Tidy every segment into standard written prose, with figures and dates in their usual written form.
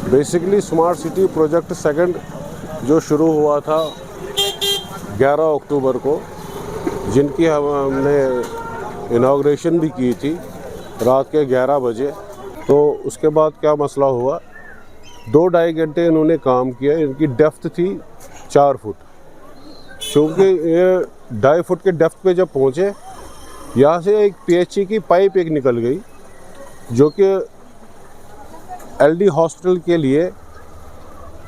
Basically smart city project second जो शुरू हुआ था 11 अक्टूबर को, जिनकी हमने इनाग्रेशन भी की थी रात के 11 बजे। तो उसके बाद क्या मसला हुआ, 2-2.5 घंटे इन्होंने काम किया। इनकी डेप्थ थी 4 फुट। क्योंकि ये 2.5 फुट के डेप्थ पे जब पहुँचे, यहाँ से एक पीएचई की पाइप एक निकल गई जो कि एलडी हॉस्पिटल के लिए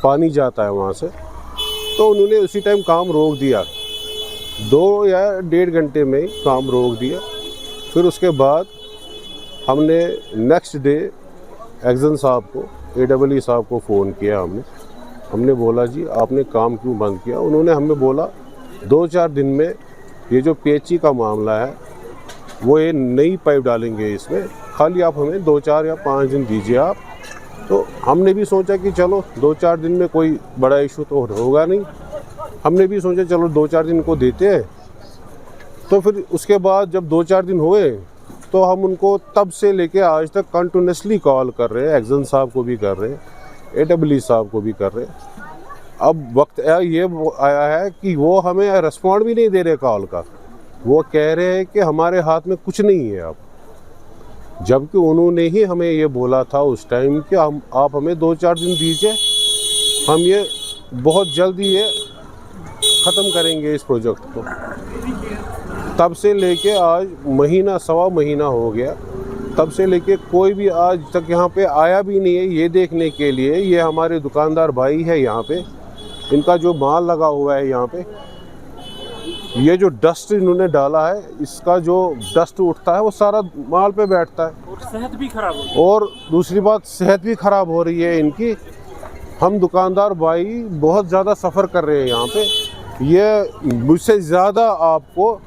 पानी जाता है वहाँ से। तो उन्होंने उसी टाइम काम रोक दिया, 2 या 1.5 घंटे में काम रोक दिया। फिर उसके बाद हमने नेक्स्ट डे एक्जन साहब को, AEE साहब को फ़ोन किया। हमने बोला जी आपने काम क्यों बंद किया। उन्होंने हमें बोला 2-4 दिन में ये जो पीएचई का मामला है वो ये नई पाइप डालेंगे इसमें, खाली आप हमें 2-4 या 5 दिन दीजिए आप। तो हमने भी सोचा कि चलो 2-4 दिन में कोई बड़ा इशू तो होगा नहीं। हमने भी सोचा चलो 2-4 दिन को देते हैं। तो फिर उसके बाद जब 2-4 दिन हुए तो हम उनको तब से लेके आज तक कंटिन्यूसली कॉल कर रहे हैं। एक्जन साहब को भी कर रहे हैं, AEE साहब को भी कर रहे हैं। अब वक्त ये आया है कि वो हमें रिस्पॉन्ड भी नहीं दे रहे कॉल का। वो कह रहे हैं कि हमारे हाथ में कुछ नहीं है अब, जबकि उन्होंने ही हमें ये बोला था उस टाइम कि आप हमें 2-4 दिन दीजिए, हम ये बहुत जल्दी ये ख़त्म करेंगे इस प्रोजेक्ट को। तब से लेके आज महीना सवा महीना हो गया, तब से लेके कोई भी आज तक यहाँ पे आया भी नहीं है ये देखने के लिए। ये हमारे दुकानदार भाई है यहाँ पे, इनका जो माल लगा हुआ है यहाँ पे, ये जो डस्ट इन्होंने डाला है, इसका जो डस्ट उठता है वो सारा माल पे बैठता है और सेहत भी खराब हो रही है। और दूसरी बात सेहत भी ख़राब हो रही है इनकी। हम दुकानदार भाई बहुत ज़्यादा सफ़र कर रहे हैं यहाँ पे। ये मुझसे ज़्यादा आपको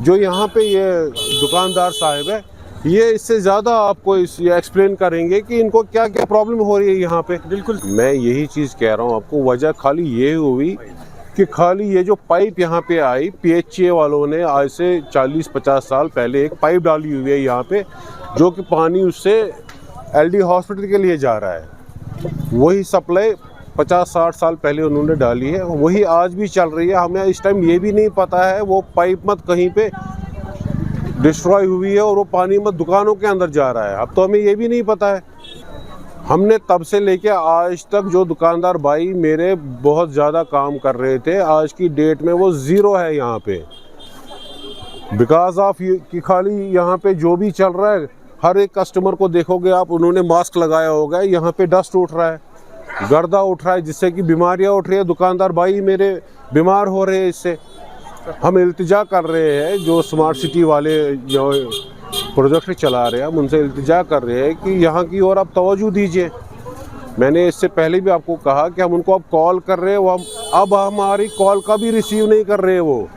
जो यहाँ पे ये दुकानदार साहब है, ये इससे ज़्यादा आपको ये एक्सप्लेन करेंगे कि इनको क्या क्या प्रॉब्लम हो रही है यहाँ पे। बिल्कुल, मैं यही चीज़ कह रहा हूँ आपको, वजह खाली ये हुई कि खाली ये जो पाइप यहाँ पे आई, पीएचई वालों ने आज से 40-50 साल पहले एक पाइप डाली हुई है यहाँ पे, जो कि पानी उससे एलडी हॉस्पिटल के लिए जा रहा है। वही सप्लाई 50-60 साल पहले उन्होंने डाली है, वही आज भी चल रही है। हमें इस टाइम ये भी नहीं पता है वो पाइप मत कहीं पे डिस्ट्रॉय हुई है और वो पानी मत दुकानों के अंदर जा रहा है। अब तो हमें ये भी नहीं पता है। हमने तब से लेके आज तक जो दुकानदार भाई मेरे बहुत ज़्यादा काम कर रहे थे, आज की डेट में वो ज़ीरो है यहाँ पे, बिकॉज ऑफ कि खाली यहाँ पे जो भी चल रहा है, हर एक कस्टमर को देखोगे आप, उन्होंने मास्क लगाया होगा। यहाँ पे डस्ट उठ रहा है, गर्दा उठ रहा है, जिससे कि बीमारियाँ उठ रही है। दुकानदार भाई मेरे बीमार हो रहे हैं इससे। हम इल्तिजा कर रहे हैं, जो स्मार्ट सिटी वाले जो प्रोजेक्ट चला रहे हैं, हम उनसे इल्तिजा कर रहे हैं कि यहाँ की ओर आप तवज्जो दीजिए। मैंने इससे पहले भी आपको कहा कि हम उनको अब कॉल कर रहे हैं, वो अब हमारी कॉल का भी रिसीव नहीं कर रहे। वो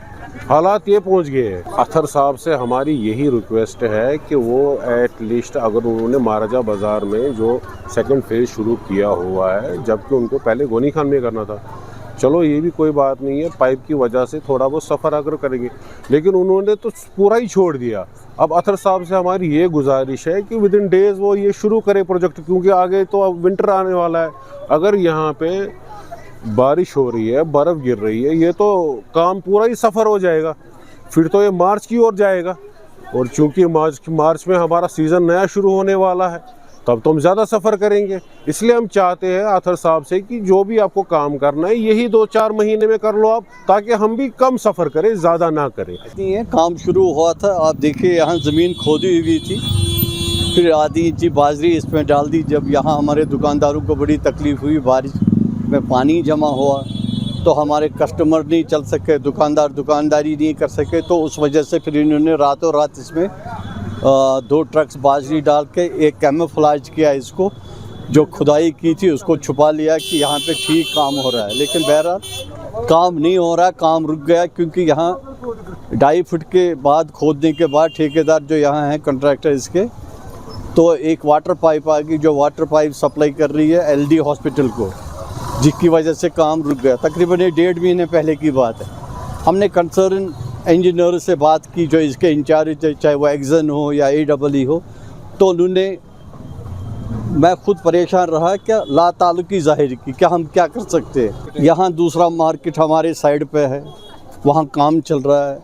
हालात ये पहुँच गए हैं। अथर साहब से हमारी यही रिक्वेस्ट है कि वो एटलीस्ट अगर उन्होंने महाराजा बाज़ार में जो सेकंड फेज़ शुरू किया हुआ है, जबकि उनको पहले गोनी खान में करना था, चलो ये भी कोई बात नहीं है, पाइप की वजह से थोड़ा बहुत सफ़र अगर करेंगे, लेकिन उन्होंने तो पूरा ही छोड़ दिया। अब अथर साहब से हमारी ये गुजारिश है कि विद इन डेज़ वो ये शुरू करे प्रोजेक्ट, क्योंकि आगे तो अब विंटर आने वाला है। अगर यहाँ पे बारिश हो रही है, बर्फ़ गिर रही है, ये तो काम पूरा ही सफ़र हो जाएगा। फिर तो ये मार्च की ओर जाएगा, और चूँकि मार्च में हमारा सीज़न नया शुरू होने वाला है, तब तो हम ज़्यादा सफ़र करेंगे। इसलिए हम चाहते हैं अथर साहब से कि जो भी आपको काम करना है यही 2-4 महीने में कर लो आप, ताकि हम भी कम सफ़र करें, ज़्यादा ना करें। नहीं है, काम शुरू हुआ था, आप देखिए यहाँ ज़मीन खोदी हुई थी, फिर आधी इंची बाजरी इसमें डाल दी। जब यहाँ हमारे दुकानदारों को बड़ी तकलीफ़ हुई, बारिश में पानी जमा हुआ, तो हमारे कस्टमर नहीं चल सके, दुकानदार दुकानदारी नहीं कर सके, तो उस वजह से फिर इन्होंने रातों रात इसमें 2 ट्रक्स बाजरी डाल के एक कैमोफ्लेज किया, इसको जो खुदाई की थी उसको छुपा लिया कि यहाँ पे ठीक काम हो रहा है। लेकिन बहरहाल काम नहीं हो रहा, काम रुक गया, क्योंकि यहाँ 2.5 फुट के बाद खोदने के बाद ठेकेदार जो यहाँ हैं कॉन्ट्रैक्टर इसके, तो एक वाटर पाइप आ गई जो वाटर पाइप सप्लाई कर रही है एलडी हॉस्पिटल को, जिसकी वजह से काम रुक गया। तकरीबन 1.5 महीने पहले की बात है। हमने कंसर्न इंजीनियर से बात की जो इसके इंचार्ज, चाहे वो एक्जन हो या AEE हो, तो उन्होंने मैं खुद परेशान रहा क्या ला ताल्लुकी ज़ाहिर की क्या हम क्या कर सकते हैं। यहाँ दूसरा मार्केट हमारे साइड पे है, वहाँ काम चल रहा है,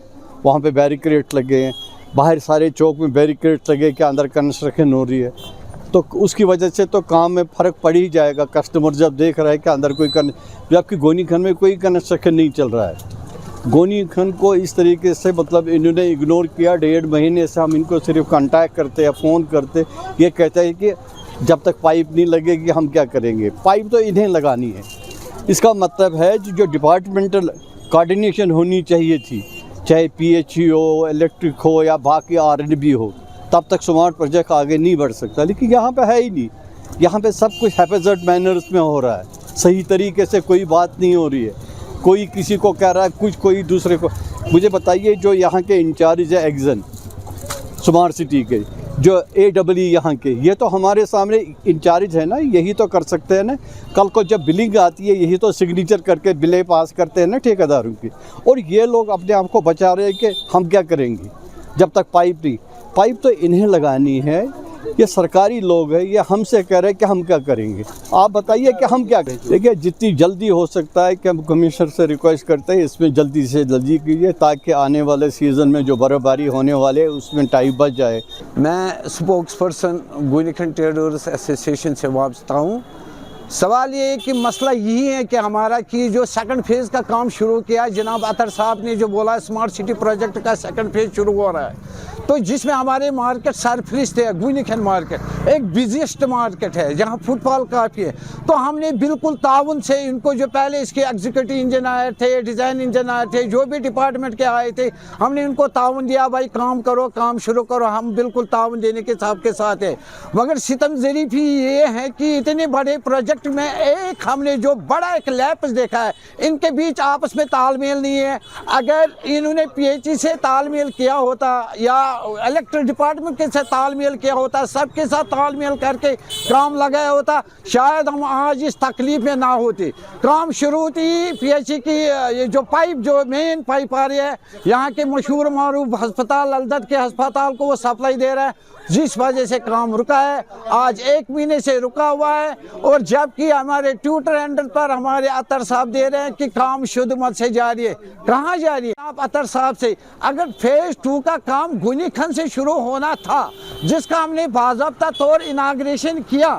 वहाँ पे बैरिकेड लगे हैं, बाहर सारे चौक में बैरिकेड लगे कि अंदर कंस्ट्रक्शन हो रही है, तो उसकी वजह से तो काम में फ़र्क पड़ ही जाएगा। कस्टमर जब देख रहा है कि अंदर कोई जबकि गोनी खान में कोई कंस्ट्रक्शन नहीं चल रहा है। गोनी खान को इस तरीके से मतलब इन्होंने इग्नोर किया। 1.5 महीने से हम इनको सिर्फ कांटेक्ट करते हैं, फ़ोन करते, ये कहते हैं कि जब तक पाइप नहीं लगेगी हम क्या करेंगे। पाइप तो इन्हें लगानी है। इसका मतलब है जो डिपार्टमेंटल कोऑर्डिनेशन होनी चाहिए थी, चाहे PHE हो, इलेक्ट्रिक हो या बाकी R&B हो, तब तक स्मार्ट प्रोजेक्ट आगे नहीं बढ़ सकता। लेकिन यहाँ पे है ही नहीं। यहाँ पे सब कुछ हैफेज़र्ड मैनर्स में हो रहा है, सही तरीके से कोई बात नहीं हो रही है। कोई किसी को कह रहा है कुछ, कोई दूसरे को। मुझे बताइए जो यहाँ के इंचार्ज है एक्जन स्मार्ट सिटी के, जो AEE यहाँ के, ये तो हमारे सामने इंचार्ज है ना, यही तो कर सकते हैं ना। कल को जब बिलिंग आती है यही तो सिग्नेचर करके बिलें पास करते हैं ना ठेकेदारों की। और ये लोग अपने आप को बचा रहे हैं कि हम क्या करेंगे जब तक पाइप नहीं। पाइप तो इन्हें लगानी है, ये सरकारी लोग हैं, ये हमसे कह रहे हैं कि हम क्या करेंगे। आप बताइए कि हम क्या करें। देखिए जितनी जल्दी हो सकता है कि हम कमिश्नर से रिक्वेस्ट करते हैं इसमें जल्दी से जल्दी कीजिए, ताकि आने वाले सीज़न में जो बर्फबारी होने वाले है उसमें टाइम बच जाए। मैं स्पोक्स पर्सन गोनी खान ट्रेडर्स एसोसिएशन से वाबस्ता हूँ। सवाल ये है कि मसला यही है कि हमारा कि जो सेकंड फेज़ का काम शुरू किया, जनाब अतर साहब ने जो बोला स्मार्ट सिटी प्रोजेक्ट का सेकंड फेज़ शुरू हो रहा है, तो जिसमें हमारे मार्केट सरफरिस्त है। गोनी खान मार्केट एक बिजिएस्ट मार्केट है जहां फुटफॉल काफ़ी है। तो हमने बिल्कुल ताउन से इनको, जो पहले इसके एग्जीक्यूटिव इंजीनियर थे, डिज़ाइन इंजीनियर थे, जो भी डिपार्टमेंट के आए थे, हमने इनको ताउन दिया, भाई काम करो, काम शुरू करो, हम बिल्कुल ताउन देने के सबके साथ है। मगर सितम ज़रीफ़ी ये है कि इतने बड़े प्रोजेक्ट में एक हमने जो बड़ा एक लैप्स देखा है, इनके बीच आपस में तालमेल नहीं है। अगर इन्होंने PHE से तालमेल किया होता या इलेक्ट्रिक डिपार्टमेंट के साथ तालमेल किया होता, सबके साथ तालमेल करके काम लगाया होता, शायद हम आज इस तकलीफ में ना होते। काम शुरू होती PHE की ये जो पाइप, जो मेन पाइप आ रही है, यहाँ के मशहूर मारूफ हस्पताल अलदद के हस्पताल को वो सप्लाई दे रहा है, जिस वजह से काम रुका है। आज 1 महीने से रुका हुआ है। और जबकि हमारे ट्यूटर हैंडल पर हमारे अतर साहब दे रहे हैं कि काम शुद्ध मत से जारी है। कहाँ जारी है? आप अतर साहब से, अगर फेज़ 2 का काम गोनी खान से शुरू होना था, जिसका हमने बाज़ाब्ता तौर इनाग्रेशन किया,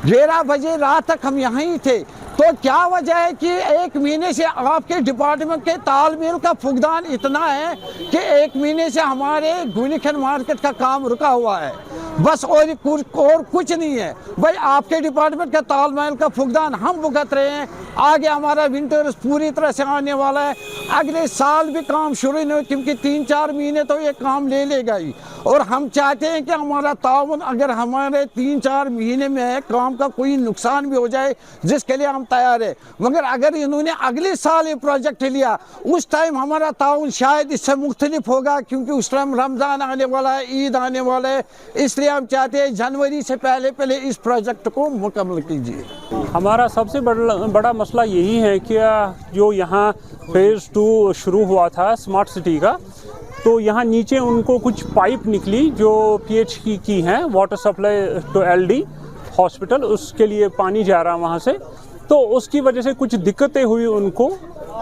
11 बजे रात तक हम यहीं थे, तो क्या वजह है कि 1 महीने से आपके डिपार्टमेंट के तालमेल का फुकदान इतना है कि 1 महीने से हमारे गोनी खान मार्केट का काम रुका हुआ है बस, और कुछ नहीं है। भाई आपके डिपार्टमेंट का तालमेल का फुकदान हम भुगत रहे हैं। आगे हमारा विंटर्स पूरी तरह से आने वाला है, अगले साल भी काम शुरू नहीं हो, क्योंकि 3-4 महीने तो ये काम ले लेगा ही। और हम चाहते हैं कि हमारा ताउन, अगर हमारे 3-4 महीने में काम का कोई नुकसान भी हो जाए, जिसके लिए हम तैयार है। मगर अगर इन्होंने अगले साल ये प्रोजेक्ट लिया, उस टाइम हमारा ताउन शायद इससे मुख्तलिफ होगा, क्योंकि उस टाइम रमज़ान आने वाला है, ईद आने वाला है। इसलिए हम चाहते हैं जनवरी से पहले इस प्रोजेक्ट को मुकम्मल कीजिए। हमारा सबसे बड़ा मसला यही है कि जो यहाँ फेज़ 2 शुरू हुआ था स्मार्ट सिटी का, तो यहाँ नीचे उनको कुछ पाइप निकली जो PHE की हैं, water supply to LD hospital, उसके लिए पानी जा रहा वहाँ से, तो उसकी वजह से कुछ दिक्कतें हुई उनको।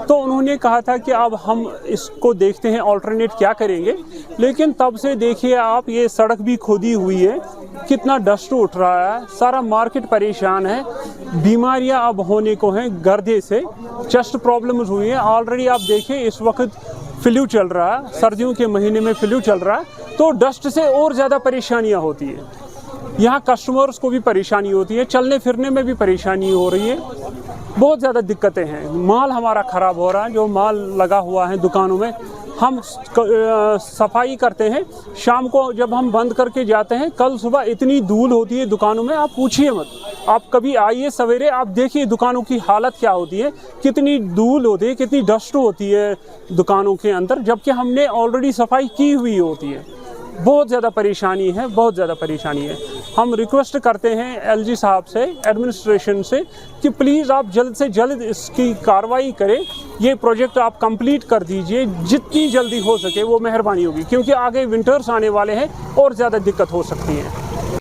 तो उन्होंने कहा था कि अब हम इसको देखते हैं ऑल्टरनेट क्या करेंगे। लेकिन तब से देखिए आप, ये सड़क भी खोदी हुई है, कितना डस्ट उठ रहा है, सारा मार्केट परेशान है, बीमारियां अब होने को हैं गर्दे से, चेस्ट प्रॉब्लम्स हुई हैं। ऑलरेडी आप देखिए इस वक्त फ्लू चल रहा है, सर्दियों के महीने में फ्लू चल रहा है, तो डस्ट से और ज़्यादा परेशानियाँ होती है। यहाँ कस्टमर्स को भी परेशानी होती है, चलने फिरने में भी परेशानी हो रही है, बहुत ज़्यादा दिक्कतें हैं। माल हमारा ख़राब हो रहा है, जो माल लगा हुआ है दुकानों में, हम सफाई करते हैं, शाम को जब हम बंद करके जाते हैं, कल सुबह इतनी धूल होती है दुकानों में, आप पूछिए मत। आप कभी आइए सवेरे, आप देखिए दुकानों की हालत क्या होती है, कितनी धूल होती है, कितनी डस्ट होती है दुकानों के अंदर, जबकि हमने ऑलरेडी सफाई की हुई होती है। बहुत ज़्यादा परेशानी है, बहुत ज़्यादा परेशानी है। हम रिक्वेस्ट करते हैं LG साहब से, एडमिनिस्ट्रेशन से, कि प्लीज़ आप जल्द से जल्द इसकी कार्रवाई करें, ये प्रोजेक्ट आप कंप्लीट कर दीजिए, जितनी जल्दी हो सके वो मेहरबानी होगी, क्योंकि आगे विंटर्स आने वाले हैं और ज़्यादा दिक्कत हो सकती है।